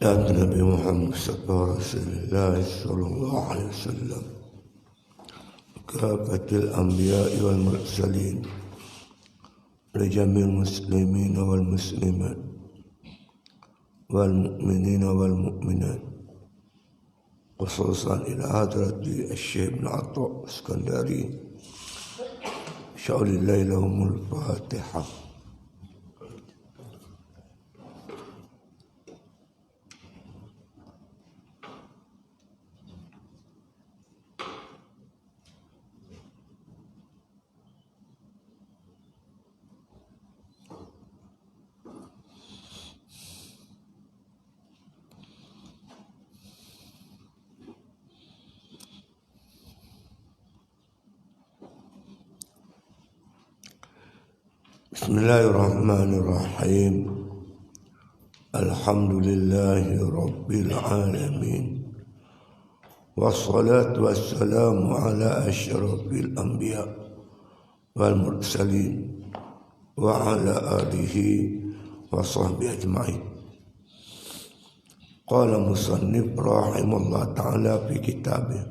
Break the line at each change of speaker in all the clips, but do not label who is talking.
dan Nabi Muhammad sallallahu alaihi wasallam kafatil anbiya'i wal mursalin lijamil muslimin wal muslimat wal mu'minin wal mu'minat khususan ila hadrati Syekh Ibn Atta Iskandari sya'ulillahi lahumul Fatihah. Bismillahirrahmanirrahim. Alhamdulillahi Rabbil Alamin. Wassalatu wassalamu ala asyrafil anbiya wal mursalin wa ala alihi wa sahbihi ajma'in. Qala musannif rahimahullah ta'ala fi kitabih.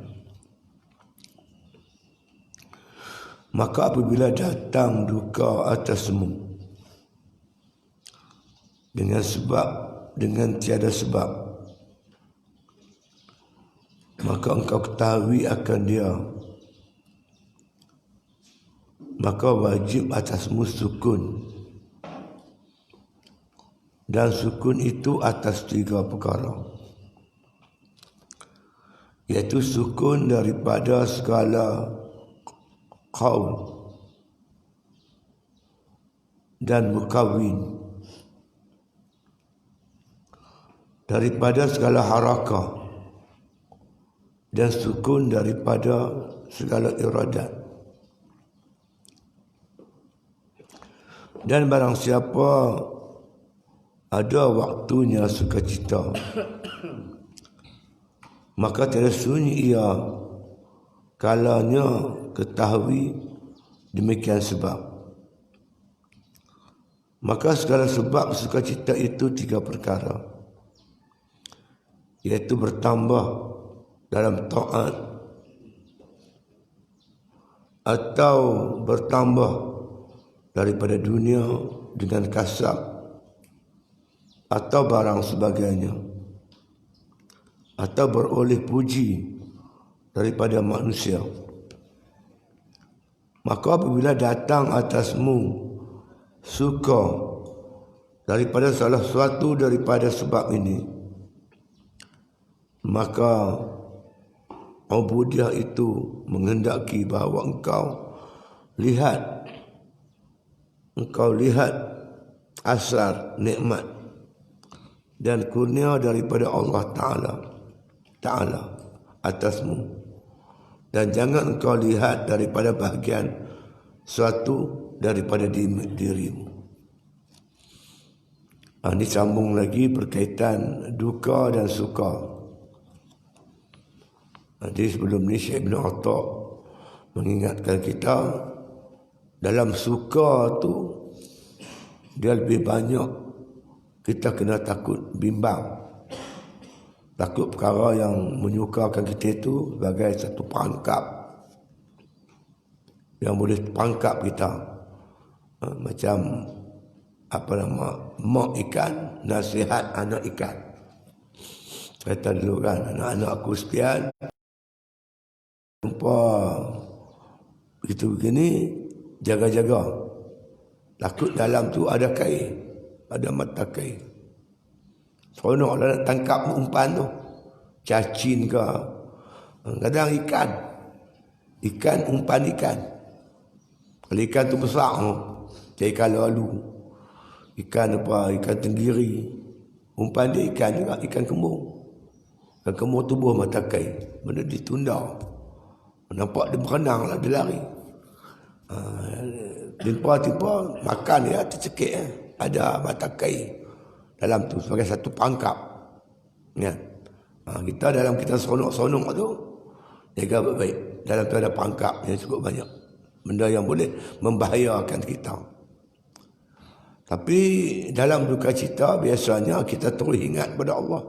Maka apabila datang duka atasmu dengan sebab, dengan tiada sebab, maka engkau ketahui akan dia, maka wajib atasmu sukun. Dan sukun itu atas 3 perkara, iaitu sukun daripada segala qaul dan mukawin, daripada segala harakah, dan sukun daripada segala iradat. Dan barang siapa ada waktunya sukacita, maka tiada sunyi ia kalanya ketahui demikian sebab. Maka segala sebab sukacita itu 3 perkara, iaitu bertambah dalam taat, atau bertambah daripada dunia dengan kasab atau barang sebagainya, atau beroleh puji daripada manusia. Maka apabila datang atasmu suka daripada salah suatu daripada sebab ini, maka ubudiyah itu menghendaki bahawa engkau lihat asar nikmat dan kurnia daripada Allah Ta'ala atasmu. Dan jangan engkau lihat daripada bahagian suatu daripada dirimu. Ini sambung lagi berkaitan duka dan suka. Jadi sebelum ni Syekh Ibn Atta mengingatkan kita, dalam suka tu dia lebih banyak kita kena takut bimbang. Takut perkara yang menyukakan kita itu sebagai satu perangkap yang boleh pangkap kita. Macam apa nama, mak ikan nasihat anak ikan. Kata dulu kan, anak-anak aku sekian, jumpa begitu begini, jaga-jaga. Takut dalam tu ada kain, ada mata kain. Seronok lah nak tangkap umpan tu, cacing ke, kadang ikan umpan ikan. Kalau ikan tu besar tu, cari kalau lalu ikan apa, ikan tenggiri, umpan dia ikan juga, ikan kembung. Ikan kembung tubuh mata kain, benda ditunda, nampak dia berenang lah, dia lari. Timpa-timpa makan dia tercekik, ada mata kain dalam tu sebagai satu pangkap. Ya. Kita dalam kita sonok-sonok tu jaga baik-baik. Dalam tu ada pangkap yang cukup banyak, benda yang boleh membahayakan kita. Tapi dalam duka cita biasanya kita terus ingat pada Allah.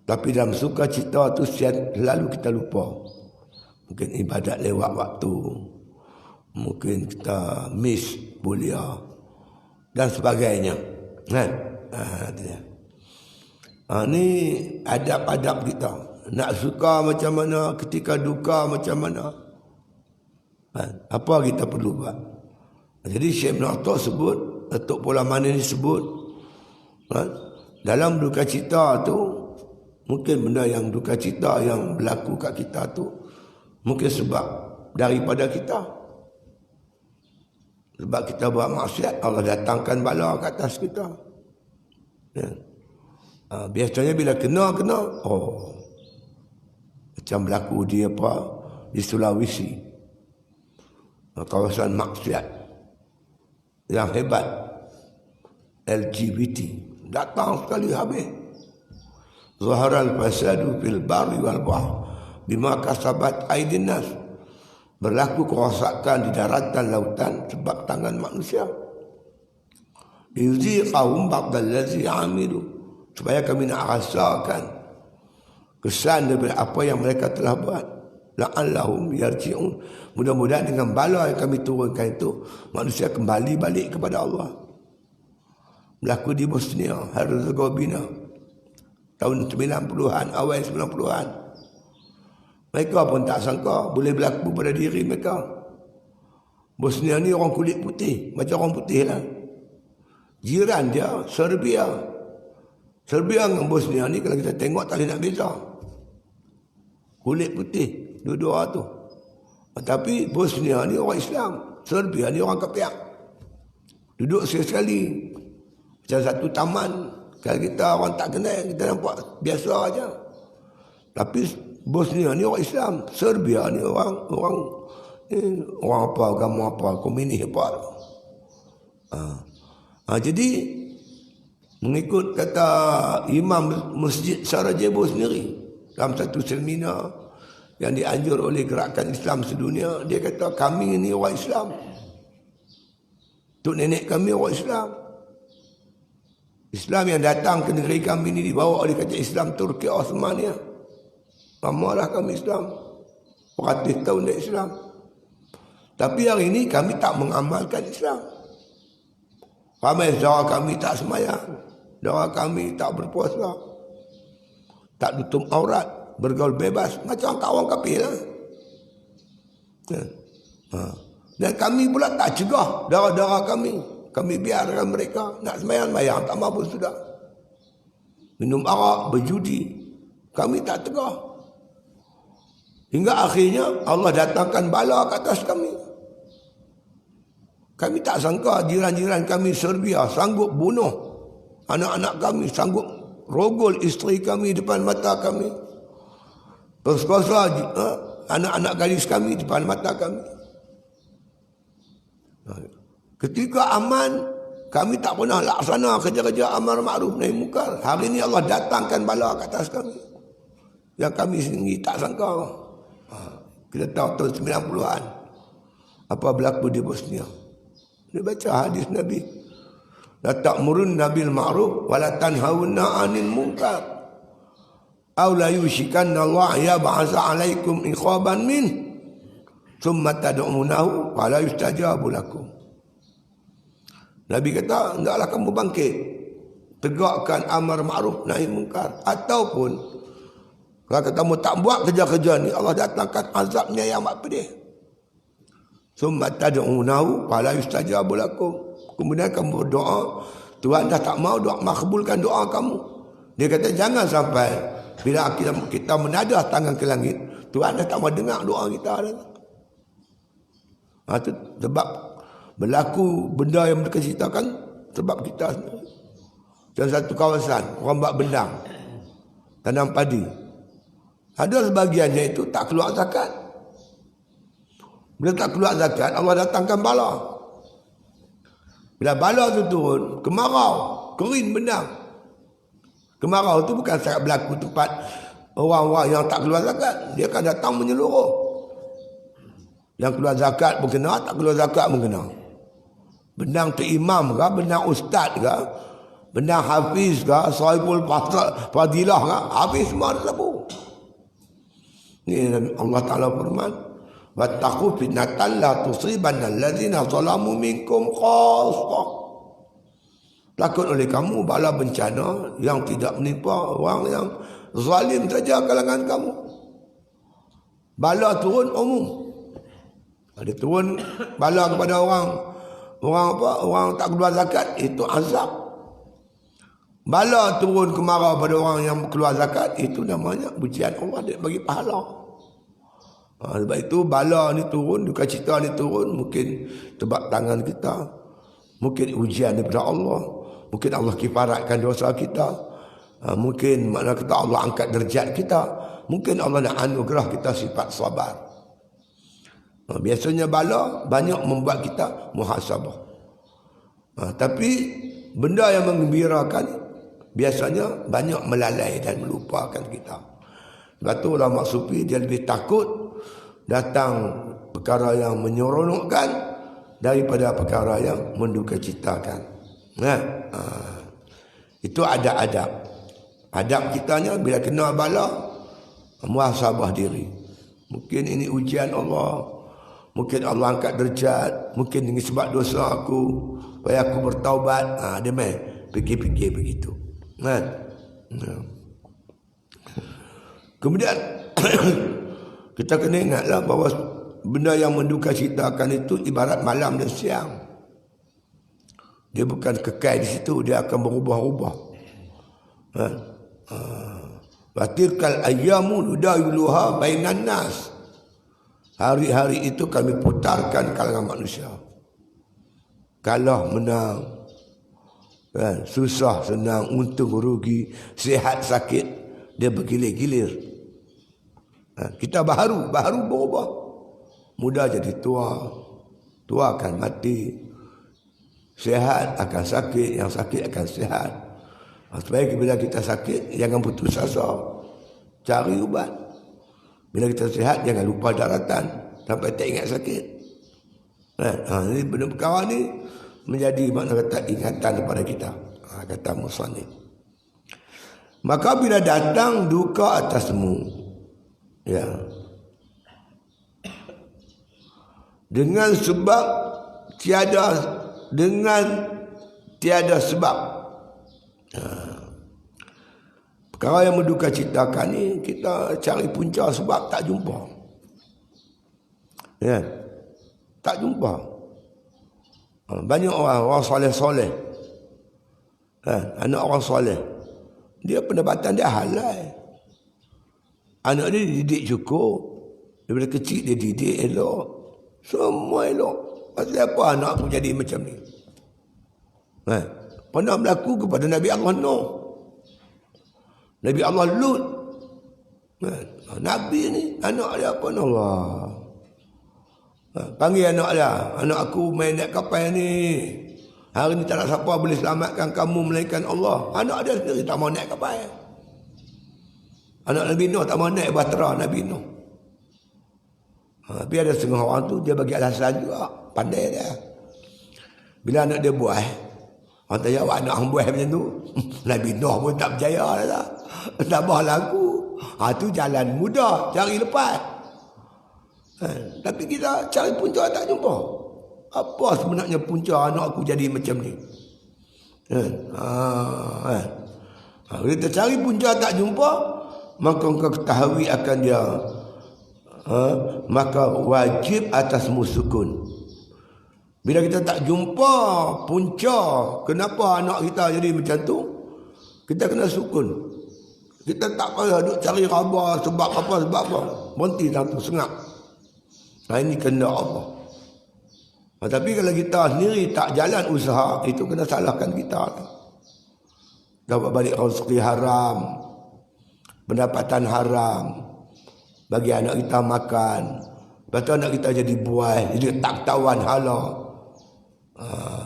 Tapi dalam sukacita tu selalu kita lupa. Mungkin ibadat lewat waktu, mungkin kita miss kuliah dan sebagainya. Kan? Ni adab-adab kita. Nak suka macam mana, ketika duka macam mana. Apa kita perlu buat? Jadi Syekh Ibn Atta sebut, Datuk Pola Mani ni sebut, dalam duka cita tu, mungkin benda yang duka cita yang berlaku kat kita tu, mungkin sebab daripada kita. Sebab kita buat maksiat, Allah datangkan bala ke atas kita. Biasanya bila kena, macam berlaku di di Sulawesi, kawasan maksiat yang hebat, LGBT datang sekali habis. Zaharal fasadu fil barri wal bahr bima kasabat aydin nas. Berlaku kerosakan di daratan lautan sebab tangan manusia. Yuziqahum ba'dallazi amilu, supaya kami nak rasakan kesan daripada apa yang mereka telah buat. La'allahum yarji'un, mudah-mudahan dengan bala yang kami turunkan itu manusia kembali balik kepada Allah. Berlaku di Bosnia Herzegovina tahun 90-an, awal 90-an. Mereka pun tak sangka boleh berlaku pada diri mereka. Bosnia ni orang kulit putih, macam orang putih lah. Jiran dia Serbia. Serbia dengan Bosnia ni kalau kita tengok tak boleh nak beza. Kulit putih dua-dua tu. Tapi Bosnia ni orang Islam, Serbia ni orang kafir. Duduk sekali-sekali macam satu taman. Kalau kita orang tak kenal, kita nampak biasa aja. Tapi Bosnia ni orang Islam, Serbia ni orang apa, agama apa, komunis apa. Jadi mengikut kata Imam Masjid Sarajevo sendiri dalam satu seminar yang dianjur oleh gerakan Islam sedunia, dia kata kami ni orang Islam. Tok nenek kami orang Islam. Islam yang datang ke negeri kami ni dibawa oleh kerajaan Islam Turki Osmania. Lamalah kami Islam, beratus tahun dari Islam. Tapi hari ini kami tak mengamalkan Islam. Ramai saudara kami tak semayang, saudara kami tak berpuasa, tak tutup aurat, bergaul bebas, macam kawan kafir lah. Dan kami pula tak cegah darah-darah kami. Kami biarkan mereka nak semayang-mayang, tak mampu sudah. Minum arak, berjudi, kami tak tegah. Hingga akhirnya Allah datangkan bala ke atas kami. Kami tak sangka jiran-jiran kami Serbia sanggup bunuh anak-anak kami, sanggup rogol isteri kami depan mata kami, perkosa anak-anak gadis kami depan mata kami. Ketika aman, kami tak pernah laksana kerja-kerja amar ma'ruf nahi munkar. Hari ini Allah datangkan bala ke atas kami yang kami sendiri tak sangka. Kita tahu tahun 90-an apa berlaku di Bosnia. Dia baca hadis Nabi, la ta'murunna bil ma'ruf wa la tanhauna 'anil munkar aw la yushikanna Allah yab'atsa 'alaikum iqaban min thumma tad'unahu wa la yustajabu lakum. Nabi kata, hendaklah kamu bangkit tegakkan amar ma'ruf nahi munkar, ataupun kalau kamu tak buat kerja-kerja ni, Allah datangkan azabnya yang amat pedih. Summa tad'unahu wa la yustajabu lakum. Kemudian kamu berdoa, Tuhan dah tak mau doa, makbulkan doa kamu. Dia kata jangan sampai bila kita menadah tangan ke langit, Tuhan dah tak mau dengar doa kita dah. Itu sebab berlaku benda yang mereka ceritakan sebab kita sendiri. Dalam satu kawasan, orang buat bendang, tanam padi. Ada sebagiannya itu tak keluar zakat. Bila tak keluar zakat, Allah datangkan bala. Bila bala itu turun, kemarau, kering bendang. Kemarau itu bukan sangat berlaku tempat orang-orang yang tak keluar zakat. Dia akan datang menyeluruh. Yang keluar zakat pun kena, tak keluar zakat pun kena. Bendang tu imam ke, bendang ustaz ke, Benda hafiz ke, sahibul fadilah ke, hafiz semua ada sabu. Ni Allah Ta'ala firman, wattaqu fitnatan la tusibanna allazina zalamu minkum khassah. Takut oleh kamu bala bencana yang tidak menimpa orang yang zalim saja kalangan kamu. Bala turun umum. Ada turun bala kepada orang apa? Orang tak keluar zakat, itu azab. Bala turun kemarau pada orang yang keluar zakat, itu namanya ujian Allah, dia bagi pahala. Sebab itu bala ni turun, duka cita ni turun, mungkin tebak tangan kita, mungkin ujian daripada Allah, mungkin Allah kifaratkan dosa kita, mungkin makna kata Allah angkat derajat kita, mungkin Allah nak anugerah kita sifat sabar. Biasanya bala banyak membuat kita muhasabah. Tapi benda yang menggembirakan biasanya banyak melalai dan melupakan kita. Sebab tu ulama sufi dia lebih takut datang perkara yang menyeronokkan daripada perkara yang mendukacitakan. Itu adab-adab. Adab kitanya bila kena bala, muhasabah diri. Mungkin ini ujian Allah, mungkin Allah angkat derajat, mungkin ini sebab dosa aku, supaya aku bertaubat. Dia main fikir-fikir begitu. Kemudian kita kena ingatlah bahawa benda yang mendukacitakan itu ibarat malam dan siang. Dia bukan kekal di situ, dia akan berubah-ubah. Watilkal ayyamu nudawiluha bainan nas. Hari-hari itu kami putarkan kalangan manusia. Kalah menang, susah senang, untung rugi, sihat sakit, dia bergilir-gilir. Kita baharu berubah. Muda jadi tua, tua akan mati, sihat akan sakit, yang sakit akan sihat. Supaya bila kita sakit, jangan putus asa, cari ubat. Bila kita sihat, jangan lupa daratan sampai tak ingat sakit. Ini benda perkara ni menjadi makna kata ingatan kepada kita, kata musannif. Maka bila datang duka atasmu, ya, dengan sebab tiada sebab, perkara yang mendukacitakan ni kita cari punca sebab tak jumpa, ya, tak jumpa. Banyak orang soleh-soleh, anak orang soleh, dia pendapatan dia halal, anak dia dididik cukup, daripada kecil dia didik elok, semua elok. Pasal apa anak aku jadi macam ni? Pernah berlaku kepada Nabi Allah Nuh, Nabi Allah Lut. Nabi ni anak dia apa Allah? Panggil anak dia, anak aku main naik kapal ni, hari ni tak nak siapa boleh selamatkan kamu melainkan Allah. Anak dia sendiri tak mau naik kapal. Anak Nabi Nuh tak mau naik bahtera Nabi Nuh. Tapi ada setengah orang tu dia bagi alasan juga, pandai dia. Bila anak dia buah, orang tanya awak anak hang buah macam tu. Nabi Nuh pun tak percaya dah. Tambah lagu. Tu jalan mudah, cari lepas. Tapi kita cari punca tak jumpa. Apa sebenarnya punca anak aku jadi macam ni? Kita cari punca tak jumpa, maka kau ketahui akan dia. Maka wajib atasmu sukun. Bila kita tak jumpa punca kenapa anak kita jadi macam tu, kita kena sukun. Kita tak payah duk cari raba sebab apa. Berhenti satu sengap. Ini kena Allah. Tapi kalau kita sendiri tak jalan usaha, itu kena salahkan kita. Dapat balik rezeki haram, pendapatan haram, bagi anak kita makan, lepas tu anak kita jadi buai, jadi tak ketahuan hala.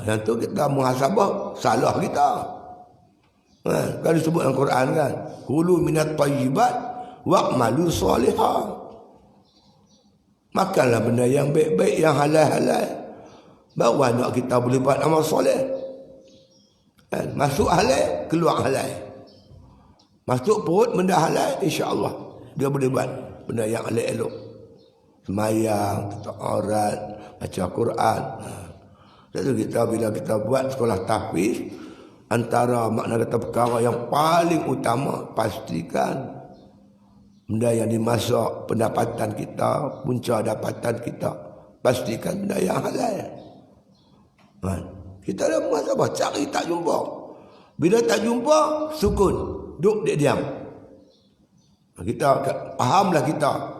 Yang tu kita muhasabah, salah kita. Kan disebut dalam Quran kan, kulu minat tayyibat wa'malu salihah. Makanlah benda yang baik-baik, yang halal-halal, baru anak kita boleh buat amal soleh. Kan? Masuk halal, keluar halal. Masuk perut benda halal, insya-Allah dia boleh buat benda yang elok-elok. Semayang, tutup aurat, baca Quran. Jadi kita bila kita buat sekolah tahfiz, antara makna kata perkara yang paling utama, pastikan benda yang dimasak pendapatan kita, punca dapatan kita, pastikan benda yang halal. Kita dah masalah cari tak jumpa. Bila tak jumpa, sukun, duduk diam. Kita fahamlah kita.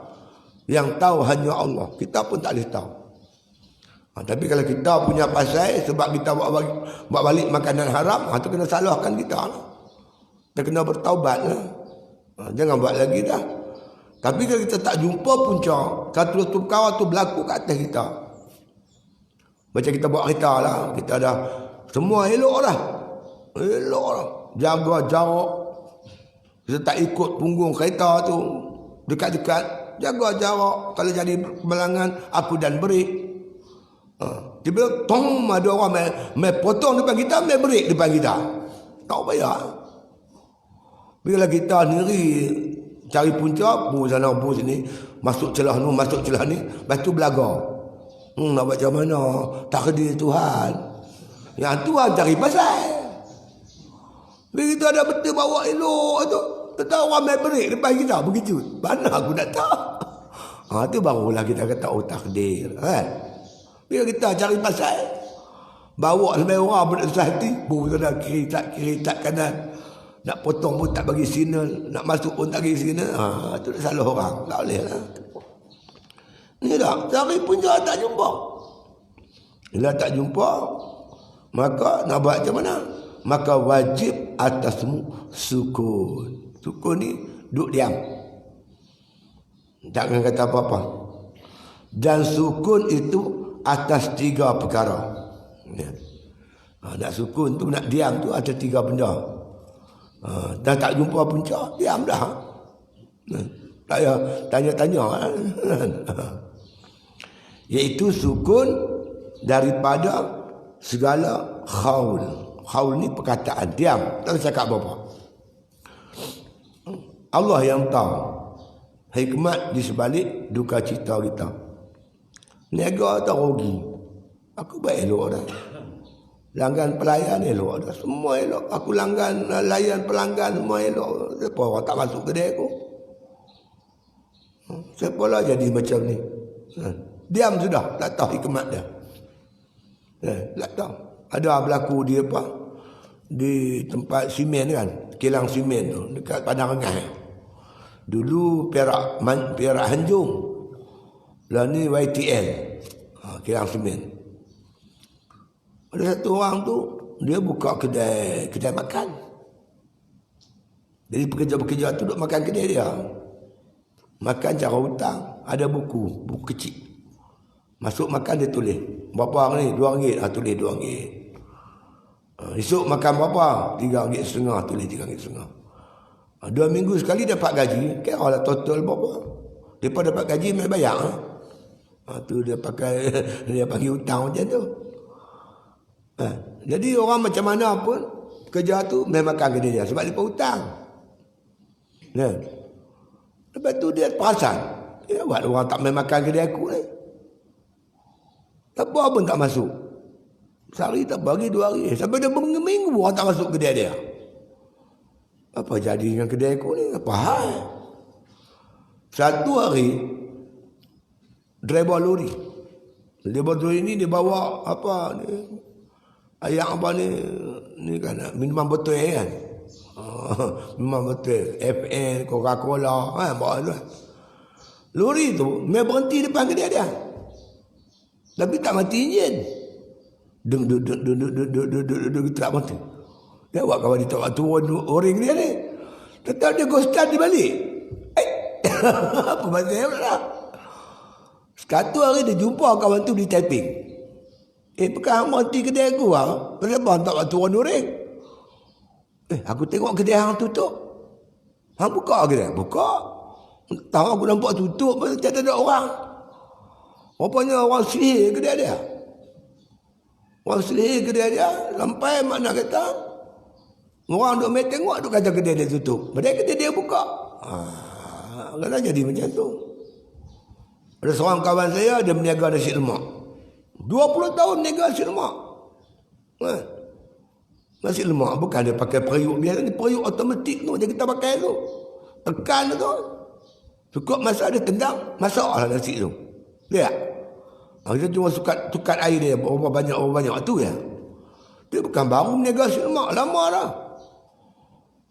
Yang tahu hanya Allah. Kita pun tak boleh tahu. Tapi kalau kita punya pasal sebab kita buat balik makanan haram, itu kena salahkan kita lah. Kita kena bertaubat lah. Jangan buat lagi dah. Tapi kalau kita tak jumpa punca, satu perkara tu berlaku kat atas kita. Macam kita buat kereta lah. Kita dah semua elok lah. Elok lah. Jaga jarak. Kita tak ikut punggung kereta tu. Dekat-dekat. Jaga jarak. Kalau jadi belangan, aku dan break. Tiba-tiba tong ada orang main potong depan kita, main break depan kita. Tak payah. Bila kita sendiri cari punca, bu sana bu sini, masuk celah ni, masuk celah ni, lepas tu belaga. Nak buat macam mana? Takdir Tuhan. Yang Tuhan cari pasal. Bila kita ada betul bawa elok tu, tak orang main break depan kita begitu. Mana aku nak tahu? Tu barulah kita kata takdir. Bila kita cari pasal, bawa sampai orang berdesak hati, sana kiri tak kanan. Nak potong pun tak bagi signal, nak masuk pun tak bagi signal. Itu dah salah orang. Tak boleh lah. Ni dah, cari punca tak jumpa. Bila tak jumpa, maka nak buat macam mana? Maka wajib atasmu sukun. Sukun ni duduk diam. Jangan kata apa-apa. Dan sukun itu atas 3 perkara. Nak sukun tu, nak diam tu ada 3 benda. Dah tak jumpa punca, diam dah. Tak payah tanya-tanya. Iaitu sukun daripada segala khaul. Khaul ni perkataan, diam. Tak cakap apa-apa. Allah yang tahu hikmat di sebalik duka cita kita. Niaga atau rugi. Aku baik elok dah. Langgan pelayan elok dah. Semua elok. Aku langgan layan pelanggan semua elok. Siapa orang tak masuk kedai aku? Siapa lah jadi macam ni? Diam sudah. Tak tahu hikmat dia. Tak tahu. Ada berlaku di apa? Di tempat simen kan. Kilang simen tu. Dekat Padang Rengas. Dulu Perak Hanjung. Lah ni YTL. Kilang simen. Ada satu orang tu, dia buka kedai makan. Jadi pekerja-pekerja tu duduk makan kedai dia. Makan cara hutang. Ada buku kecil. Masuk makan dia tulis. Berapa ni? RM2. Tulis RM2. Esok makan berapa? RM3.50. Tulis RM3.50. 2 minggu sekali dapat gaji. Kira lah total berapa. Lepas dapat gaji, mai bayar. Tu dia pakai, dia panggil hutang macam tu. Jadi orang macam mana pun kerja tu memang makan kedai dia sebab dia hutang. Lepas tu dia perasan, buat orang tak memang makan kedai aku ni. Apa pun tak masuk. Sehari tak bagi 2 hari. Sampai dia berminggu orang tak masuk kedai dia. Apa jadi dengan kedai aku ni? Apa hal? Satu hari driver lori. Driver lori ni dia bawa apa ni? Ayam apa ni kan minuman botol kan. Minuman botol FN, Coca-Cola, bawa tu. Lori tu mai berhenti depan kedai dia. Tapi tak mati enjin. Deng tak mati. Dia buat kawan dia tak turun orang dia ni. Tetap dia go start di balik. Apa pasal lah. Satu hari dia jumpa kawan tu di Taiping. Pekan mati kedai aku lah. Kenapa tak turun orang? Aku tengok kedai hang tutup. Hang buka kedai? Buka. Tahu aku nampak tutup, tak ada orang. Rupanya orang sihir kedai dia. Orang sihir kedai dia. Sampai makna kata, Orang duk main tengok duk kata kedai dia tutup. Padahal kedai dia buka. Kadang jadi macam tu. Ada seorang kawan saya, dia berniaga nasi lemak. 20 tahun berniaga nasi lemak. Nasi lemak bukan dia pakai periuk biasa ni, periuk automatik tu je kita pakai tu. Tekan tu. Cukup masak dia tendang, masaklah nasi tu. Lihat. Kita cuma tukar air dia berapa banyak tu ya. Dia bukan baru berniaga nasi lemak, lama dah.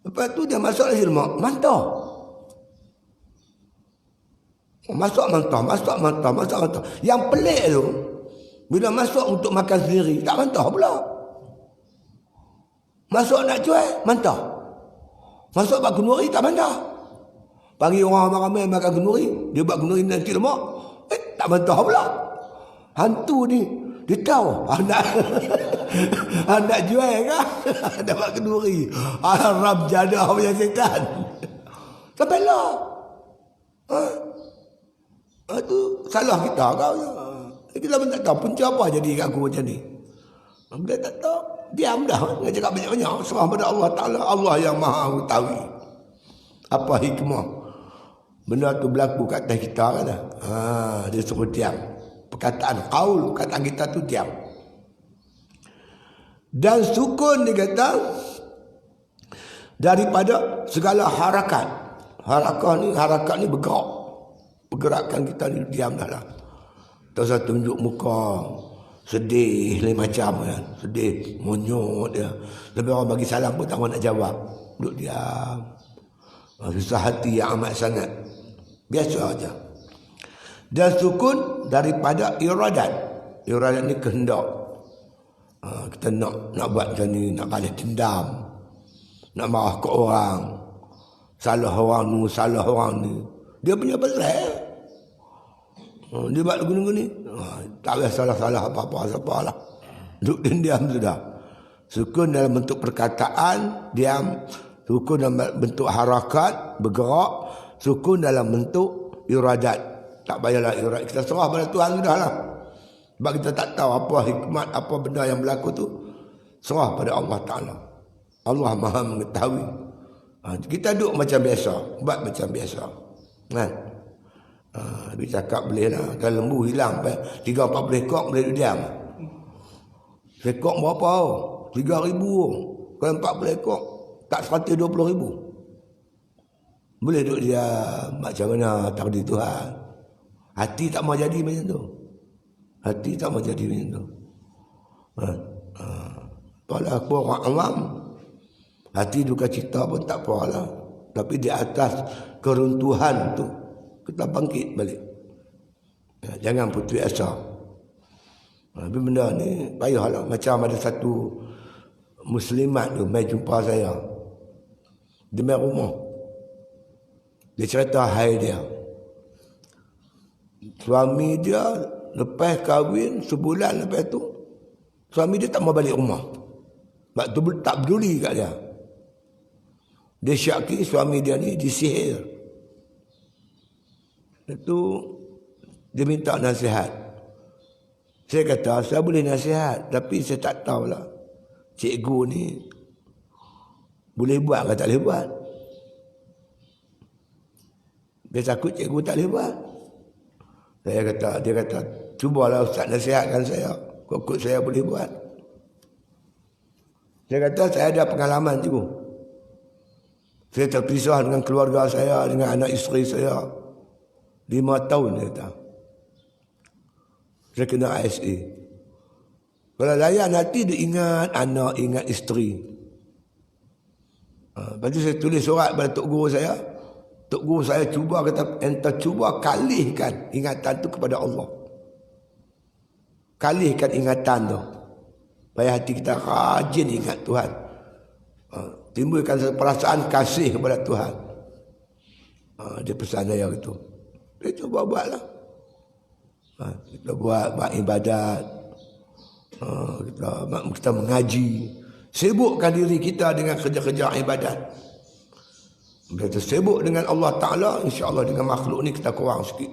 Lepas tu dia masak nasi lemak, mantap. Masak mantap. Yang pelik tu, bila masak untuk makan sendiri, tak mantap pula. Masak nak jual, mantap. Masak buat kenduri, tak mantap. Pagi orang ramai makan kenduri, dia buat kenduri nanti lemak, tak mantap pula. Hantu ni, dia tahu nak jual kan, dapat kenduri. Haram jadah punya setan. Sampai lah. Itu salah kita kau. Kita pun tak tahu punca apa jadi kat aku macam ni. Dia tak tahu, diam dah. Dia cakap banyak-banyak. Serah pada Allah Ta'ala. Allah yang maha mengetahui. Apa hikmah. Benda tu berlaku kat atas kita kan. Dia suruh diam. Perkataan qaul, perkataan kita tu diam. Dan sukun dia kata, daripada segala harakat. Harakat ni bergerak. Pergerakan kita ni diam dah lah. Tak usah tunjuk muka sedih lain macam kan. Sedih, monyot dia. Lebih orang bagi salam pun tak mahu nak jawab. Duduk diam. Susah hati yang amat sangat. Biasa aja. Dan sukun daripada iradat. Iradat ni kehendak. Kita nak buat macam ni, nak balas dendam. Nak marah ke orang. Salah orang ni, salah orang ni. Dia punya pasal. Dia buat lagu ni. Tak payah salah-salah apa-apa siapa lah. Duduk diam sudah. Sukun dalam bentuk perkataan, diam. Sukun dalam bentuk harakat, bergerak. Sukun dalam bentuk iradat. Tak payahlah iradat. Kita serah pada Tuhan sudah lah. Sebab kita tak tahu apa hikmat, apa benda yang berlaku tu. Serah pada Allah Ta'ala. Allah maha mengetahui. Kita duduk macam biasa. Buat macam biasa. Kan? Dia cakap boleh lah. Kalau lembu hilang 3-4 ekor boleh duduk diam. Ekor berapa? 3,000. Kalau 40 ekor tak 120,000. Boleh duduk diam. Macam mana takdir Tuhan. Hati tak mau jadi macam tu. Hati tak mau jadi macam tu. Kalau aku orang awam, hati duka cita pun tak apalah. Tapi di atas keruntuhan tu kita bangkit balik. Jangan putus asa. Tapi benda ni payahlah. Macam ada satu muslimat tu mai jumpa saya. Dia mai rumah. Dia cerita hai dia. Suami dia lepas kahwin sebulan lepas tu, suami dia tak mau balik rumah. Sebab tu tak peduli kat dia. Dia syaki suami dia ni disihir. Itu dia minta nasihat. Saya kata, saya boleh nasihat. Tapi saya tak tahulah. Cikgu ni boleh buat ke tak boleh buat. Dia takut cikgu tak boleh buat. Dia kata, cubalah Ustaz nasihatkan saya. Kok saya boleh buat. Saya kata, saya ada pengalaman cikgu. Saya terpisah dengan keluarga saya, dengan anak isteri saya. 5 tahun dia kata. Saya kena ISA. Kalau layan hati dia ingat anak, ingat isteri. Lepas tu saya tulis surat pada Tok Guru saya. Tok Guru saya cuba kata, enta cuba kalihkan ingatan tu kepada Allah. Kalihkan ingatan tu. Supaya hati kita rajin ingat Tuhan. Timbulkan perasaan kasih kepada Tuhan. Dia pesan saya gitu. Dia cuba buatlah. Kita buat ibadat. Kita mengaji. Sibukkan diri kita dengan kerja-kerja ibadat. Bila kita sibuk dengan Allah Ta'ala, insya-Allah dengan makhluk ni kita kurang sikit.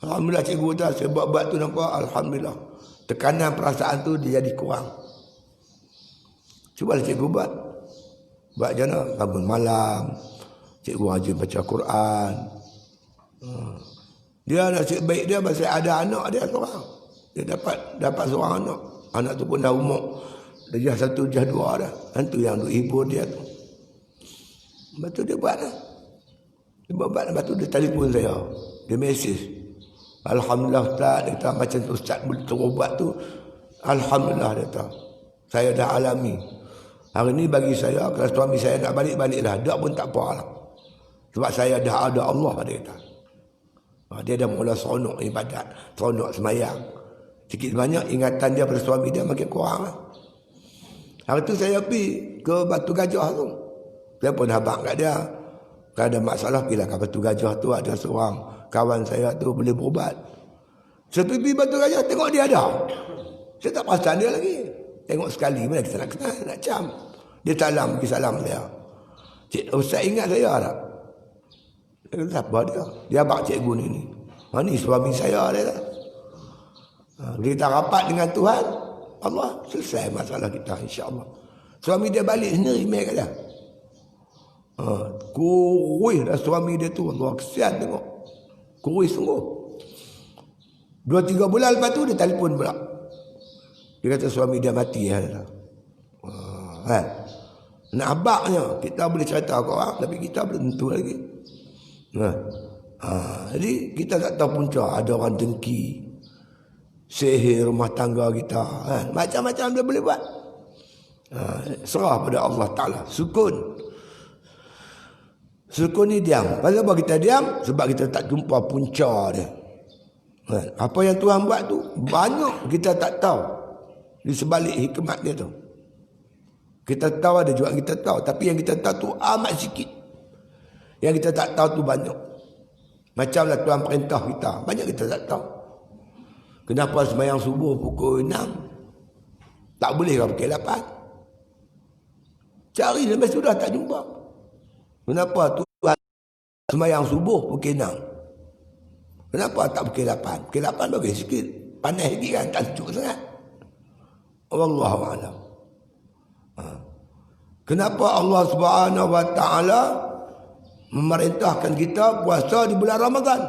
Alhamdulillah cikgu dah saya buat tu nampak. Alhamdulillah. Tekanan perasaan tu dia jadi kurang. Cubalah cikgu buat. Buat macam mana? Bangun malam. Cikgu rajin baca Quran. Dia nasib baik dia pasal ada anak dia seorang. Dia dapat seorang anak. Anak tu pun dah umur. Darjah 1, darjah 2 dah. Itu yang duk hibur dia tu. Lepas tu dia buat lah. Dia buat. Lepas tu dia telefon saya. Dia mesej. Alhamdulillah Ustaz. Dia kata macam tu Ustaz boleh terubat tu. Alhamdulillah dia kata. Saya dah alami. Hari ni bagi saya, kalau suami saya nak balik-balik dah. Tak pun tak apa lah. Sebab saya dah ada Allah, dia kata. Dia dah mula seronok ibadat. Seronok semayang. Sikit banyak ingatan dia pada suami dia makin kurang lah. Hari tu saya pergi ke Batu Gajah tu. Saya pun habaq kat dia. Kalau ada masalah, pergilah ke Batu Gajah tu. Ada seorang kawan saya tu boleh berubat. Saya pergi Batu Gajah, tengok dia ada. Saya tak perasan dia lagi. Tengok sekali, mana kita nak kenal, nak cam. Dia salam, pergi salam saya. Cik Ustaz ingat saya tak? Saya kata, siapa dia? Dia abang cikgu ni. Ni suami saya dia tak? Kita rapat dengan Tuhan, Allah selesai masalah kita insya-Allah. Suami dia balik sendiri mai kat dia. Kurus dah suami dia tu. Allah kesian tengok. Kurus sungguh. 2-3 bulan lepas tu dia telefon pula. Dia kata suami dia mati. Nak abaknya. Kita boleh cerita ke orang. Tapi kita belum tentu lagi. Jadi kita tak tahu punca. Ada orang dengki. Sihir rumah tangga kita. Macam-macam dia boleh buat. Serah pada Allah Ta'ala. Sukun. Sukun ni diam. Pasal apa kita diam? Sebab kita tak jumpa punca dia. Apa yang Tuhan buat tu banyak kita tak tahu. Di sebalik hikmat dia tu. Kita tahu ada juga kita tahu. Tapi yang kita tahu tu amat sikit. Yang kita tak tahu tu banyak. Macamlah Tuhan perintah kita. Banyak kita tak tahu. Kenapa sembahyang subuh pukul 6? Tak boleh ke pukul 8? Cari sampai sudah tak jumpa. Kenapa Tuhan sembahyang subuh pukul 6? Kenapa tak pukul 8? Pukul 8 bagi sikit. Panas lagi kan? Tak sejuk sangat. Wallahu a'lam. Kenapa Allah Subhanahu wa taala memerintahkan kita puasa di bulan Ramadan?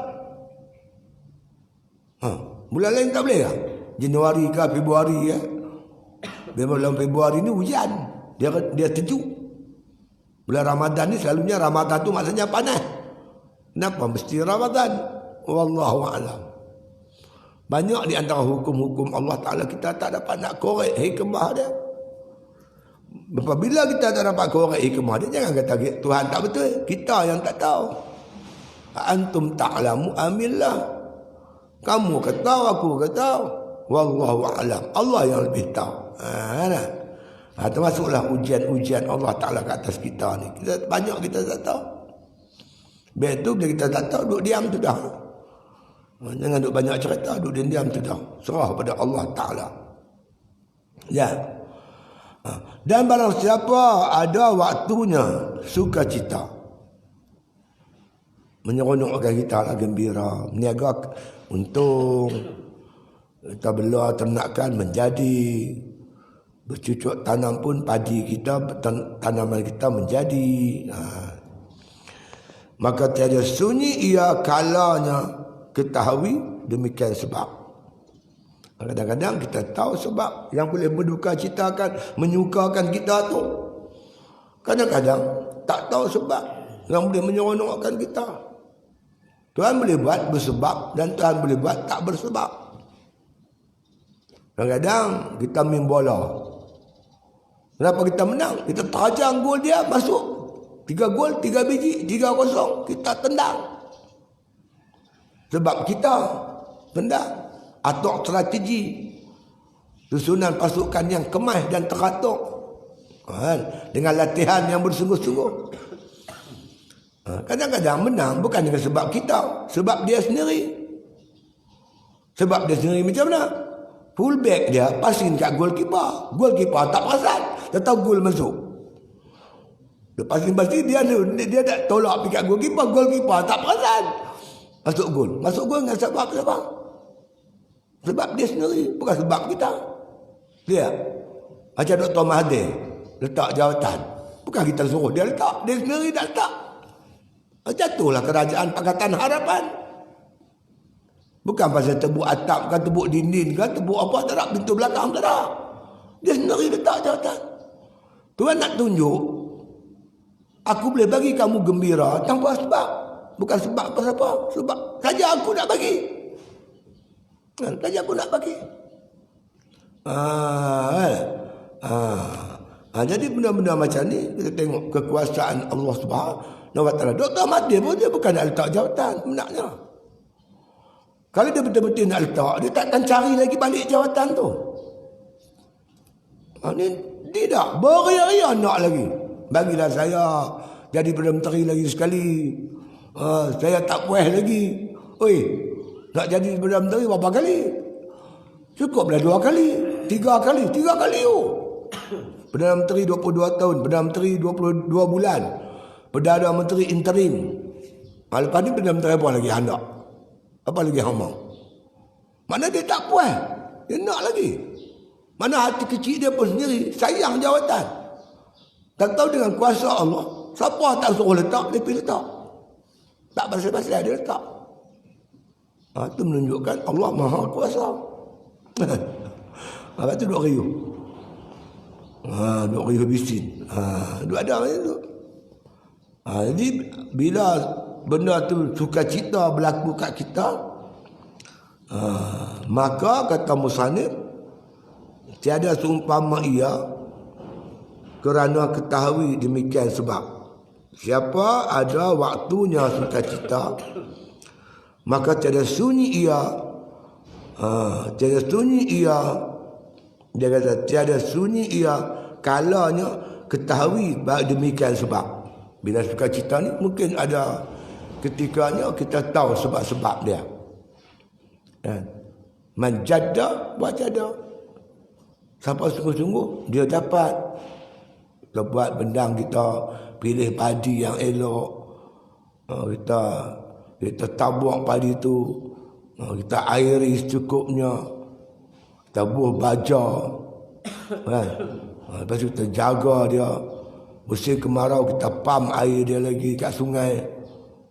Bulan lain tak boleh ke? Januari ke Februari ya? Bulan Februari ni hujan. Dia sejuk. Bulan Ramadan ni selalunya Ramadan tu maksudnya panas. Kenapa mesti Ramadan? Wallahu a'lam. Banyak di antara hukum-hukum Allah Ta'ala kita tak dapat nak korek hikmah dia. Apabila kita tak dapat korek hikmah dia, jangan kata Tuhan tak betul. Kita yang tak tahu. Antum ta'lamu amillah. Kamu kata, aku kata. Wallahu a'lam. Allah yang lebih tahu. Termasuklah ujian-ujian Allah Ta'ala ke atas kita ni. Banyak kita tak tahu. Biar tu bila kita tak tahu, duduk diam tu dah. Jangan duduk banyak cerita, duduk diam tu dah. Serah pada Allah Ta'ala. Ya. Dan barang siapa ada waktunya sukacita, menyeronokkan kita lah, gembira, meniaga untung, kita bela ternakan menjadi, bercucuk tanam pun padi kita, tanaman kita menjadi. Maka tiada sunyi ia kalanya ketahui demikian sebab. Kadang-kadang kita tahu sebab yang boleh menduka citakan, menyukakan kita tu. Kadang-kadang tak tahu sebab yang boleh menyeronokkan kita. Tuhan boleh buat bersebab dan Tuhan boleh buat tak bersebab. Kadang-kadang kita main bola. Kenapa kita menang? Kita terajang gol dia masuk. 3 gol, 3 biji, 3-0. Kita tendang. Sebab kita tendang. Atur strategi. Susunan pasukan yang kemas dan teratur. Dengan latihan yang bersungguh-sungguh. Kadang-kadang menang bukan dengan sebab kita. Sebab dia sendiri. Sebab dia sendiri macam mana? Fullback dia pasin kat goalkeeper. Goalkeeper tak perasan. Dia tahu gol masuk. Dia pasin-pasin dia tak tolak pergi kat goalkeeper. Goalkeeper tak perasan. Masuk gol. Masuk gol dengan sebab apa? Sebab dia sendiri. Bukan sebab kita. Dia. Macam Dr. Mahathir. letak jawatan. Bukan kita suruh dia letak, dia sendiri dah letak. Jatuhlah kerajaan Pakatan Harapan. Bukan pasal tebuk atap kan, tebuk dinding kan, tebuk apa tak ada, pintu belakang tak ada. Dia sendiri letak jawatan. Tuhan nak tunjuk, aku boleh bagi kamu gembira tanpa sebab. Bukan sebab apa-apa. Sebab saja aku nak bagi. Saja aku nak bagi. Jadi benda-benda macam ni, kita tengok kekuasaan Allah Subhanahu Wa Taala. Dr. Mahathir pun dia bukan nak letak jawatan sebenarnya. Kalau dia betul-betul nak letak, dia takkan cari lagi balik jawatan tu. Ni tidak, beria-ria nak lagi. Bagilah saya jadi Perdana Menteri lagi sekali. Saya tak puas lagi. Oi, nak jadi Perdana Menteri berapa kali? Cukuplah 2 kali, 3 kali, 3 kali Perdana Menteri 22 tahun, Perdana Menteri 22 bulan, Perdana Menteri interim. Lepas ni Perdana Menteri apa lagi hendak? Apa lagi hang mau? Mana dia tak puas, dia nak lagi. Mana hati kecil dia pun sendiri sayang jawatan. Tak tahu dengan kuasa Allah, siapa tak suruh letak, dia pergi letak. Tak pasal-pasal dia letak. Itu menunjukkan Allah Maha Kuasa. Lepas tu duk riuh. Duk riuh bisin. Duk ada macam tu. Jadi bila benda tu sukacita berlaku kat kita, maka kata musannif, tiada seumpama ia kerana ketahui demikian sebab siapa ada waktunya sukacita, maka tiada sunyi ia. Tiada sunyi ia. Dia kata tiada sunyi ia kalanya ketahui demikian sebab. Bila sukacita ni mungkin ada ketikanya kita tahu sebab-sebab dia. Man jadda wajada. Siapa sungguh-sungguh dia dapat. Kita buat bendang, kita pilih padi yang elok. Kita tabung padi tu. Kita airi secukupnya. Kita buah baja. Lepas tu kita jaga dia. Musim kemarau kita pam air dia lagi kat sungai.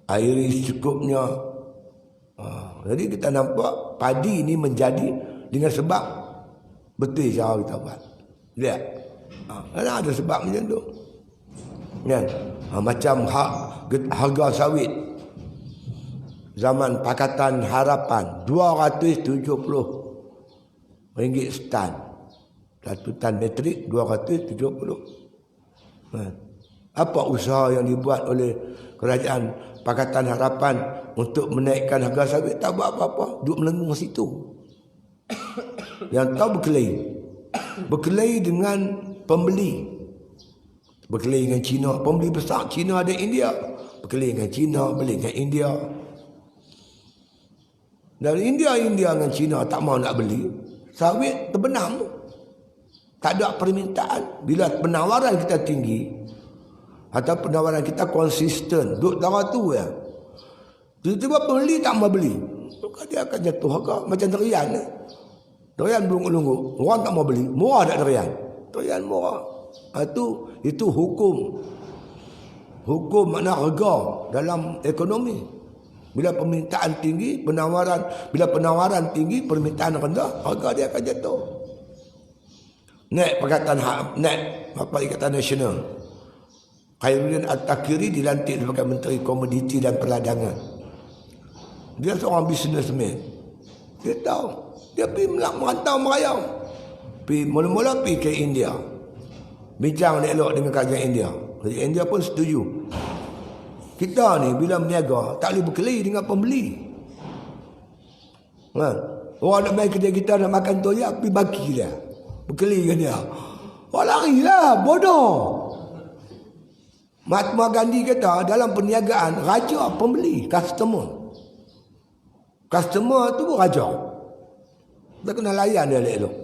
Airi secukupnya. Jadi kita nampak padi ni menjadi dengan sebab betul cara kita buat. Lihat. Karena ada sebab macam tu. Kan? Macam harga sawit. Zaman Pakatan Harapan 270 ringgit setan. 1 tan metrik 270. Apa usaha yang dibuat oleh kerajaan Pakatan Harapan untuk menaikkan harga sawit? Tak buat apa-apa, duduk melengung situ. Yang tahu berkelahi dengan pembeli. Berkelahi dengan Cina, pembeli besar Cina ada India. Berkelahi dengan Cina, beli dengan India. Dari India dengan Cina tak mau nak beli, sawit terbenam. Tak ada permintaan. Bila penawaran kita tinggi atau penawaran kita konsisten, duduk darah tu ya. Tiba-tiba pembeli tak mau beli, maka dia akan jatuh harga macam durian. Durian belum-belum, orang tak mau beli, murah tak durian? Durian murah. Itu hukum. Hukum makna harga dalam ekonomi. Bila permintaan tinggi, penawaran. Bila penawaran tinggi, permintaan rendah, harga dia akan jatuh. Naik Pakatan Nasional. Khairuddin Al-Takiri dilantik sebagai Menteri Komoditi dan Perdagangan. Dia seorang businessman. Dia tahu. Dia pergi merantau merayau. Mula-mula pergi ke India. Bincang elok dengan kerajaan India. Kerajaan India pun setuju. Kita ni bila berniaga tak boleh berkelahi dengan pembeli. Orang nak main kedai kita nak makan tu ya, pergi baki dia. Berkelahi dengan dia. Orang larilah, bodoh. Mahatma Gandhi kata dalam perniagaan raja pembeli, customer. Customer tu pun raja. Dia kena layan dia elok-elok.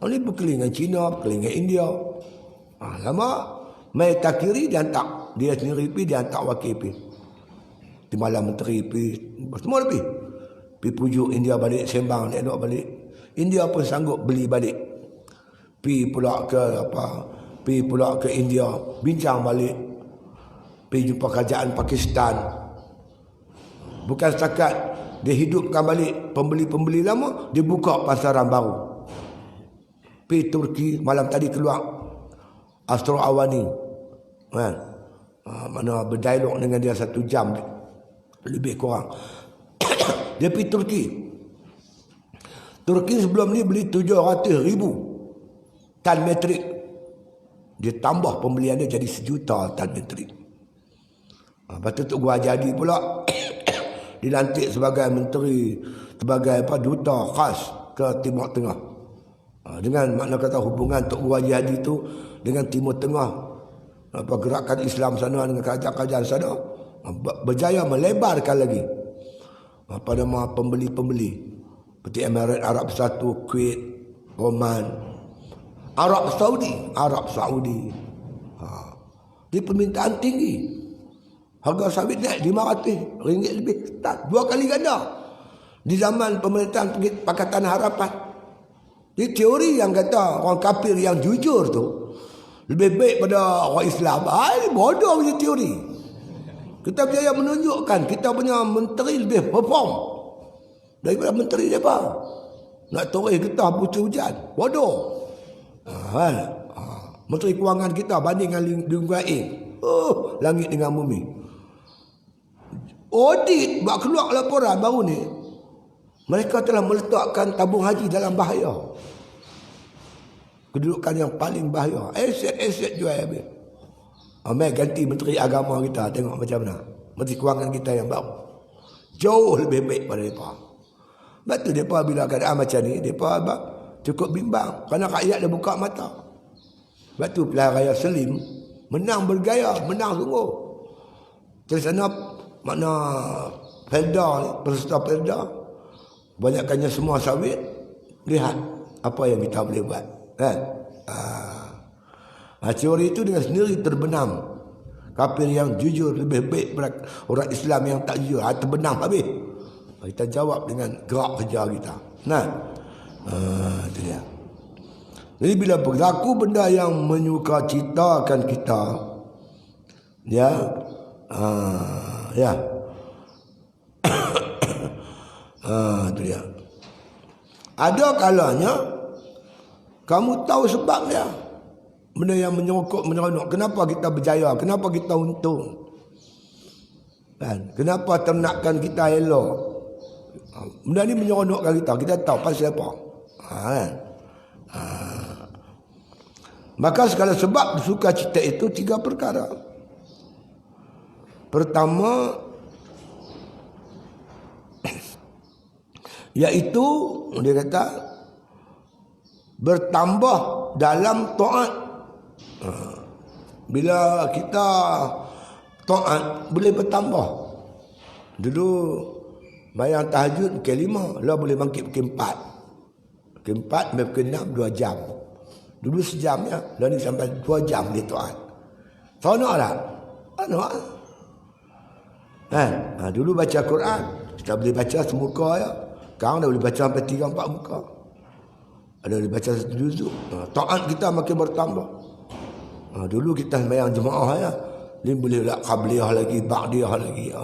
Orang ni berkelahi dengan Cina, berkelahi dengan India. Lama mai takiri dia hantar. Dia sendiri pergi, dia hantar wakil pergi. Di malam menteri pergi. Semua pergi. Pergi pujuk India balik, sembang, elok balik. India pun sanggup beli balik. Pergi pula ke Pergi pula ke India, bincang balik. Pergi jumpa kerajaan Pakistan. Bukan setakat dia hidupkan balik pembeli-pembeli lama, dia buka pasaran baru. Pergi Turki, malam tadi keluar Astro Awani. Kan? Mana berdialog dengan dia 1 jam lebih kurang. Dia pergi Turki. Turki sebelum ni beli 700,000 tan metrik. Dia tambah pembelian dia jadi 1 juta tan metrik. Lepas tu Tok Gua Jadi pula dilantik sebagai menteri, sebagai duta khas ke Timur Tengah. Dengan makna kata hubungan Tok Gua Jadi tu dengan Timur Tengah, gerakan Islam sana dengan kerajaan-kerajaan sana berjaya melebarkan lagi pada pembeli-pembeli seperti Emirat Arab Bersatu, Kuwait, Oman, Arab Saudi. Di permintaan tinggi. Harga sawit naik RM500 lebih. 2 kali ganda. Di zaman pemerintahan Pakatan Harapan. Di teori yang kata orang kafir yang jujur tu lebih baik pada orang Islam. Bodoh punya teori. Kita berjaya menunjukkan kita punya menteri lebih perform daripada menteri mereka. Nak toreh getah pucuk hujan. Bodoh. Menteri Kewangan kita banding dengan Lingguain. Langit dengan bumi. Audit buat keluar laporan baru ni. Mereka telah meletakkan tabung haji dalam bahaya. Kedudukan yang paling bahaya. Aset jual habis. Amai ganti Menteri Agama kita. Tengok macam mana. Menteri Kewangan kita yang baru. Jauh lebih baik pada mereka. Sebab tu mereka bila keadaan macam ni, mereka cukup bimbang. Kerana rakyat dah buka mata. Sebab tu pilihan raya Selim menang bergaya, menang sungguh. Terus sana makna Felda ni, peserta Felda, banyakkannya semua sawit. Lihat apa yang kita boleh buat. Kan? Teori itu dengan sendiri terbenam. Kafir yang jujur lebih baik daripada orang Islam yang tak jujur. Terbenam habis. Kita jawab dengan gerak kerja kita. Nah, itu dia. Jadi bila berlaku benda yang menyukacitakan kita, ya, itu dia. Ada kalanya kamu tahu sebab dia. Benda yang menyeronok. Kenapa kita berjaya? Kenapa kita untung? Kan? Kenapa ternakan kita elok? Benda ni menyeronokkan kita. Kita tahu pasal apa. Kan? Maka segala sebab sukacita itu 3 perkara. Pertama, iaitu dia kata bertambah dalam taat. Bila kita taat boleh bertambah. Dulu bayang tahajud pukul 5, lah boleh bangkit pukul 4. Pukul 4 sampai pukul 6 2 jam. Dulu sejam ya, lah ni sampai 2 jam boleh taat. Seronok tak? Seronok. Dulu baca Quran kita boleh baca semuka ya. Sekarang dah boleh baca sampai 3-4 muka. Ada boleh baca 1 juzuk. Taat kita makin bertambah. Dulu kita sembahyang jemaah ya, ni boleh lah qabliyah lagi, ba'diyah lagi.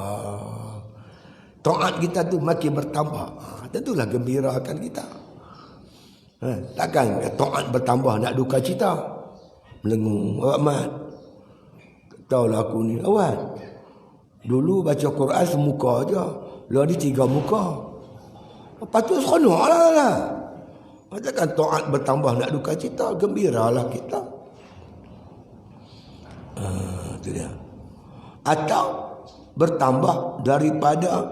Taat kita tu makin bertambah. Tentulah gembirakan kita. Takkan taat bertambah nak duka cita. Melengung, rahmat. Tahulah aku ni awal. Dulu baca Quran semuka aja. Lah ni 3 muka. Lepas tu seronok lah. Takkan taat bertambah nak duka cita. Gembiralah kita. Itu dia. Atau bertambah daripada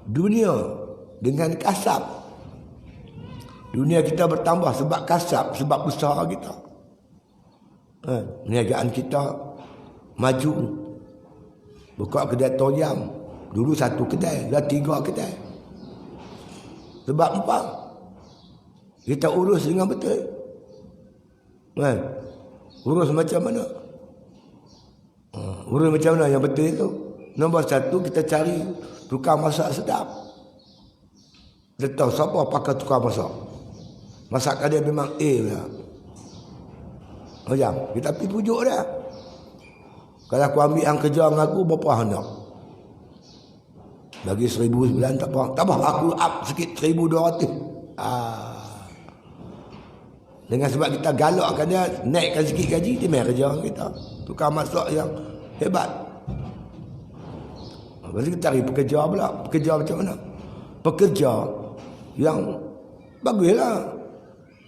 dunia dengan kasab. Dunia kita bertambah sebab kasab, sebab usaha kita. Perniagaan kita maju. Buka kedai toyam. Dulu 1 kedai, dah 3 kedai. Sebab apa? Kita urus dengan betul. Urus macam mana? Urus macam mana yang betul itu? Nombor 1, kita cari tukang masak sedap. Dia tahu siapa pakai tukang masak. Masakan dia memang A lah. Macam kita pergi pujuk dia. Kalau aku ambil yang kerja dengan aku, berapa hendak? Bagi 1,000 sebulan tak apa. Tak apa, aku up sikit 1,200. Dengan sebab kita galakkan dia, naikkan sikit gaji, dia main kerja dengan kita. Tukar masak yang hebat. Lepas tu kita cari pekerja pula. Pekerja macam mana? Pekerja yang baguslah.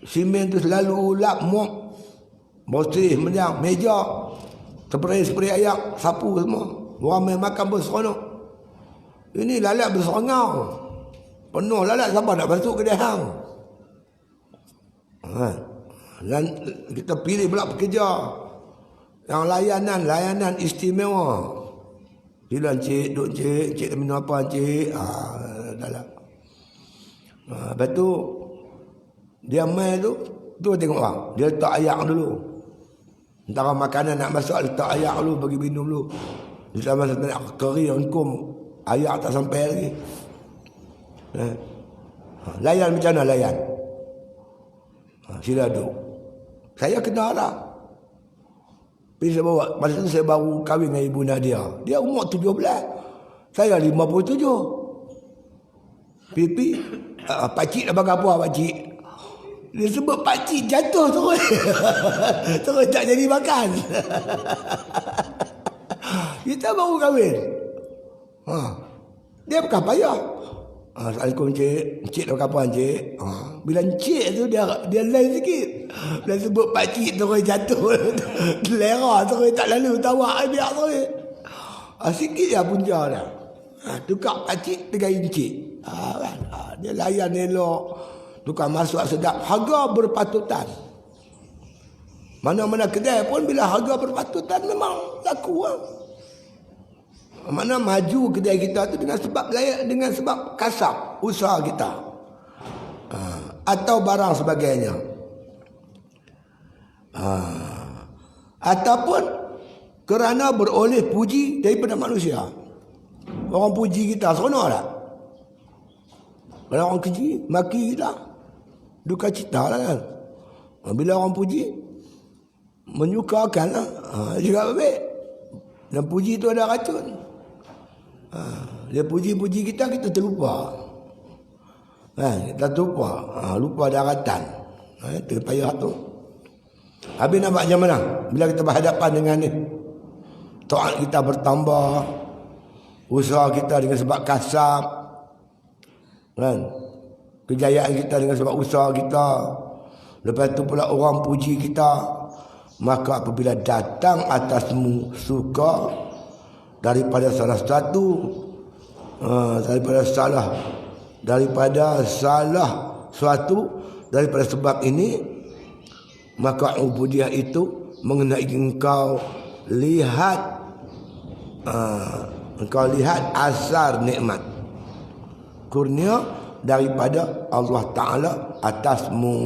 Simen tu selalu lap, mop, bersih, menjang, meja, spray ayak, sapu semua. Orang main makan pun seronok. Ini lalat berserangau. Penuh lalat, siapa nak masuk ke dia hang? Dan kita pilih pula pekerja yang layanan istimewa. Bila cik, duk cik dah minum apa cik? Dah lah. Lepas tu dia main tu tengok orang. Dia letak ayak dulu. Antara makanan nak masak, letak ayak dulu, bagi minum dulu. Dia masa nak kering engkum, ayak tak sampai lagi. Layan macam mana layan? Sila duduk. Saya kenal lah. Masa tu saya baru kahwin dengan ibu Nadia. Dia umur 17. Saya 57. Pipi, pakcik dah bagi apa pakcik? Dia sebut pakcik jatuh terus. Terus tak jadi makan. Kita baru kahwin. Dia bukan payah. Assalamualaikum cik. Cik dah kapan cik? Bila cik tu dia lain sikit. Bila sebut pakcik terus jatuh. Lera terus tak lalu tawa. Biar terus. Sikit je punca dia. Tukar pakcik dengan encik. Dia layan elok. Tukar masuk sedap. Harga berpatutan. Mana-mana kedai pun bila harga berpatutan memang laku lah. Mana maju kedai kita tu dengan sebab layak, dengan sebab kasar usaha kita. Atau barang sebagainya. Ataupun kerana beroleh puji daripada manusia. Orang puji kita, seronok tak? Kalau orang keji, maki kita, duka cita lah kan. Bila orang puji, menyukakan lah. Juga baik. Dan puji tu ada racun. Dia puji-puji kita terlupa. Kita terlupa. Lupa daratan. Itu payah tu. Habis nak buat macam mana? Bila kita berhadapan dengan ni, taat kita bertambah, usaha kita dengan sebab kasar, kan? Kejayaan kita dengan sebab usaha kita. Lepas tu pula orang puji kita. Maka apabila datang atasmu suka daripada salah suatu daripada sebab ini, maka ubudiyah itu mengenai engkau lihat asar nikmat kurnia daripada Allah Ta'ala atasmu.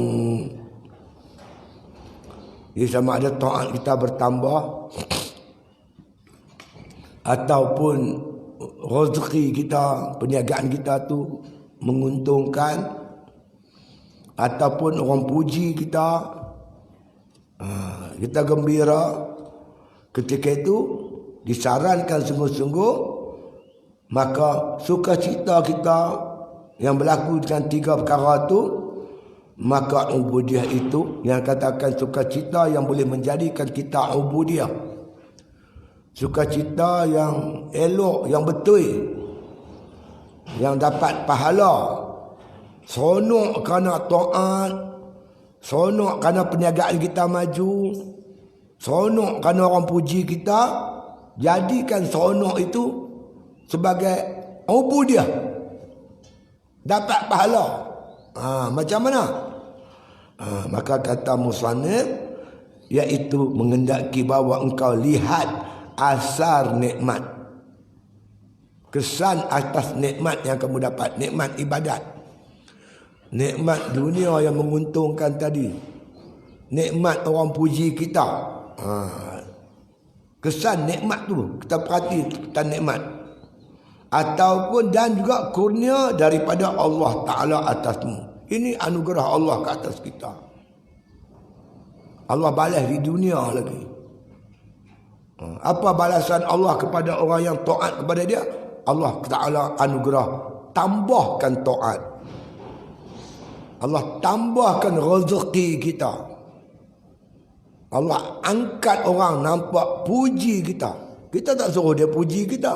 Jadi sama ada taat kita bertambah ataupun rezeki kita, perniagaan kita tu menguntungkan, ataupun orang puji kita, kita gembira, ketika itu disarankan sungguh-sungguh, maka sukacita kita yang berlaku dengan 3 perkara tu, maka ubudiyah itu yang katakan sukacita yang boleh menjadikan kita ubudiyah, sukacita yang elok, yang betul, yang dapat pahala, seronok kerana taat, seronok kerana perniagaan kita maju, seronok kerana orang puji kita. Jadikan seronok itu sebagai ubudiyah, dapat pahala. Macam mana? Maka kata musannif, iaitu mengendaki bahawa engkau lihat asar nikmat, kesan atas nikmat yang kamu dapat, nikmat ibadat, nikmat dunia yang menguntungkan tadi, nikmat orang puji kita. Kesan nikmat tu kita perhati, kesan nikmat, ataupun dan juga kurnia daripada Allah Ta'ala atasmu. Ini anugerah Allah ke atas kita. Allah balas di dunia lagi. Apa balasan Allah kepada orang yang taat kepada dia? Allah Ta'ala anugerah, tambahkan taat. Allah tambahkan rezeki kita. Allah angkat orang nampak puji kita. Kita tak suruh dia puji kita.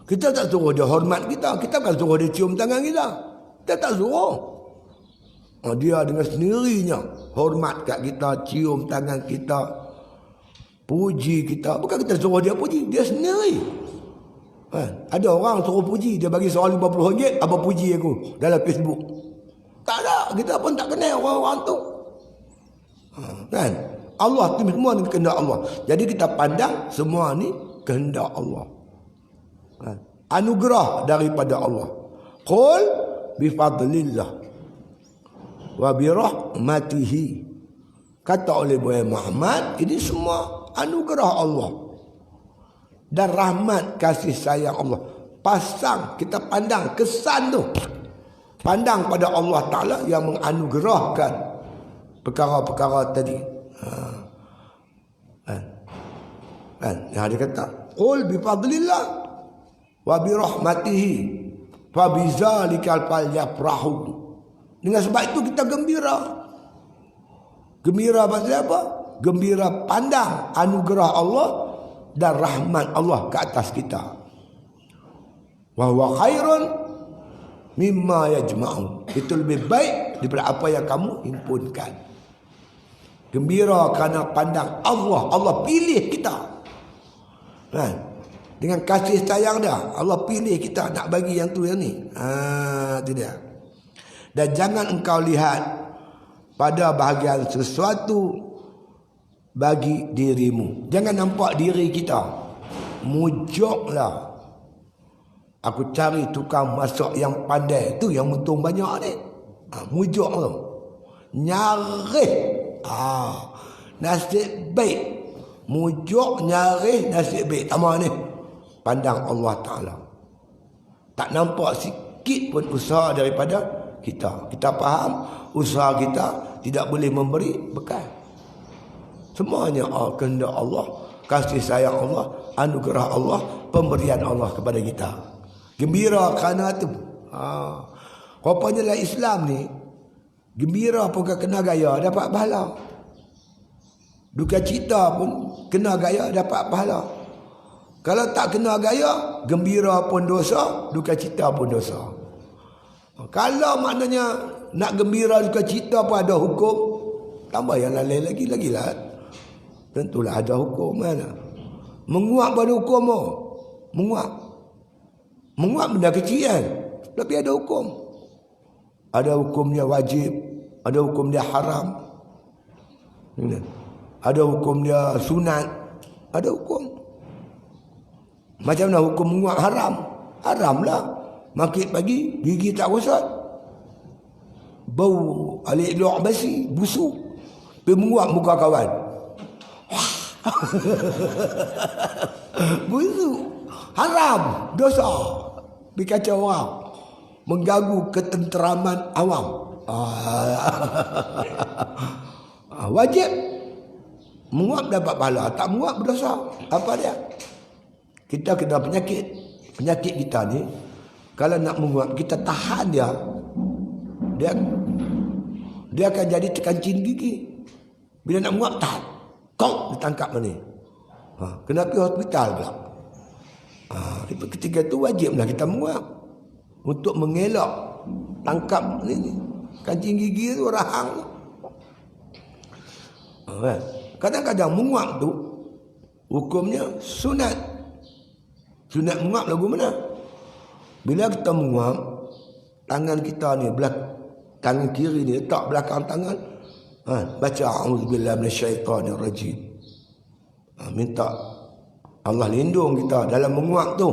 Kita tak suruh dia hormat kita. Kita kan suruh dia cium tangan kita. Kita tak suruh. Dia dengan sendirinya hormat kat kita, cium tangan kita, puji kita. Bukan kita suruh dia puji, dia sendiri. Ada orang suruh puji, dia bagi seorang RM50, apa puji aku dalam Facebook. Tak ada, kita pun tak kenal orang-orang tu. Kan? Allah tu semua ni kehendak Allah. Jadi kita pandang semua ni kehendak Allah. Anugerah daripada Allah. Qul bifadlillah wa birahmatihi. Kata oleh Muhammad, ini semua anugerah Allah dan rahmat kasih sayang Allah. Pasang, kita pandang kesan tu. Pandang pada Allah Ta'ala yang menganugerahkan perkara-perkara tadi. Yang dia kata, qul bifadlillah wa birahmatihi fa bizalikal falyafrahu. Dengan sebab itu kita gembira. Gembira pasal apa? Gembira pandang anugerah Allah dan rahmat Allah ke atas kita. Wa huwa khairun mimma yajma'un. Itu lebih baik daripada apa yang kamu himpunkan. Gembira kerana pandang Allah. Allah pilih kita. Dengan kasih sayang dia, Allah pilih kita nak bagi yang tu yang ni. Itu dia. Dan jangan engkau lihat pada bahagian sesuatu bagi dirimu. Jangan nampak diri kita. Mujuklah. Aku cari tukang masak yang pandai. Tu yang untung banyak ni. Mujuk tu. Nyarih. Nasib baik. Mujuk, nyarih, nasib baik. Sama ni. Pandang Allah Ta'ala. Tak nampak sikit pun usaha daripada kita. Kita faham usaha kita tidak boleh memberi bekal. Semuanya kehendak Allah, kasih sayang Allah, anugerah Allah, pemberian Allah kepada kita. Gembira kerana tu. Rupanya lah Islam ni, gembira pun kena gaya dapat pahala. Duka cita pun kena gaya dapat pahala. Kalau tak kena gaya, gembira pun dosa, duka cita pun dosa. Kalau maknanya nak gembira duka cita pun ada hukum, tambah yang lain lagi lah. Tentulah ada hukum mana. Menguap pada hukum tu. Menguap benda kecil kan. Tapi ada hukum. Ada hukum dia wajib, ada hukum dia haram. Ada hukum dia sunat, ada hukum. Macam mana hukum menguap haram? Haram lah. Makin pagi, gigi tak gosok. Bau alik luak basi, busuk. Pergi menguap muka kawan. Busuk. Haram. Dosa. Pergi kacau orang. Mengganggu ketenteraman awam. Wajib. Menguap dapat pahala. Tak menguap berdosa. Apa dia? Kita kena penyakit. Penyakit kita ni, kalau nak menguap, kita tahan dia. Dia akan jadi terkancing gigi. Bila nak menguap, tahan. Kau ditangkap mana? Kena pergi hospital pula. Ketika itu wajiblah kita menguap. Untuk mengelak tangkap ni. Kancing gigi tu rahang. Kadang-kadang menguap tu hukumnya sunat. Sunat menguap lagu mana? Bila kita menguap, tangan kita ni, tangan kiri ni letak belakang tangan, baca a'udzubillahi minasyaitonirrajim. Minta Allah lindung kita dalam menguap tu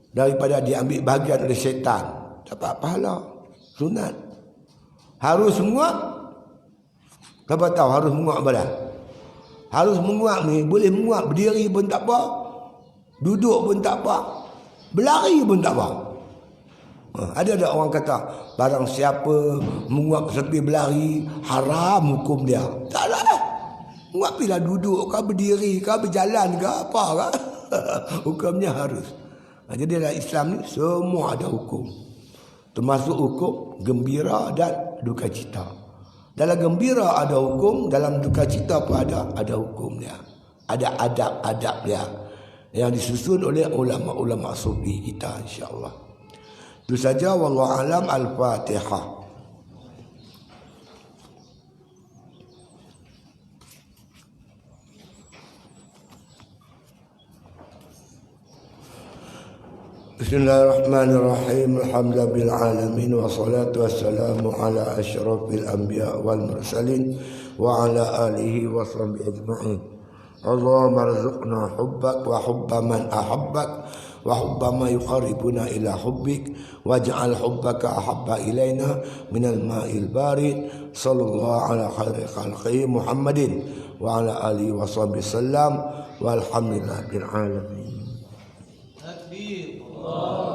daripada diambil bahagian oleh syaitan. Dapat pahala. Sunat. Harus menguap. Siapa tahu harus menguap badan? Harus menguap ni, boleh menguap berdiri pun tak apa, duduk pun tak apa, berlari pun tak apa. Ada orang kata barang siapa menguap sambil berlari, haram hukum dia. Tak lah. Buat bila duduk ke, berdiri ke, berjalan ke, apa ke. Hukumnya harus. Jadi dalam Islam ni semua ada hukum. Termasuk hukum gembira dan duka cita. Dalam gembira ada hukum, dalam duka cita pun ada hukum dia. Ada adab-adab dia yang disusun oleh ulama-ulama sufi kita, insya-Allah. Itu saja, wallahu alam. Al-Fatihah. Bismillahirrahmanirrahim. Alhamdulillahil alamin wassalatu wassalamu ala asyrafil anbiya wal mursalin wa ala alihi wa sahbihi ajma'in. Allahumma rzuqna hubbak wa hubba man ahabbak wa hubba ma yuqarribuna ila hubbik waj'al hubbaka ahabba ilaina minal ma'il barid. Sallallahu ala khairi khalqi Muhammadin wa ala alihi wa sahbihi sallam walhamdulillahil alamin. Takbir. Allah.